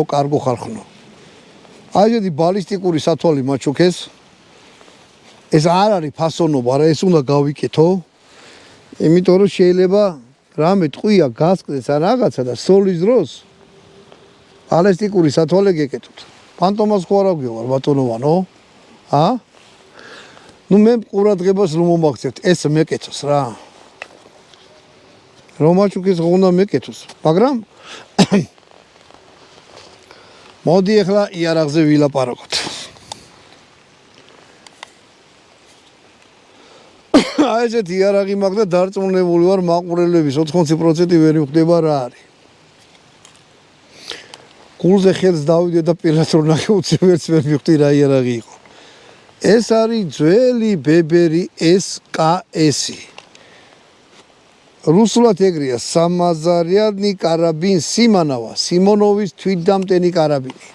კარგო ხალხნო. აი ედი ბალისტიკური სათვალე მაჩუქეს. ეს არ არის ფასონობა, რა ეს უნდა გავიკეთო. იმიტომ რომ შეიძლება რამე ტყვია გასკდეს ან რაღაცა და სოლის დროს ბალისტიკური სათვალე გეკეთოთ. ფანტომას ხო არ აგვიوار ბატონოვანო? ნუ მე ყურადღებას რომ მომაქცევთ, ეს მეკეთოს რა. რომ აჩუქეს ხო უნდა მეკეთოს, მაგრამ მოდი ახლა იარაღზე ვილაპარაკოთ. აი ესეთი იარაღი მაქვს და დარწმუნებული ვარ მაყურებლების 80% ვერ მიხდება რა არის. გულზე ხელს დავიდე და პირას რო ნახე უცებერს ვერ მივხვდი რა იარაღი იყო. ეს არის ძველი ბებერი SKS-ი. რუსულად ეგრეა სამაზარიანი კარაბინ სიმონოვის თვითდამტენი კარაბინი.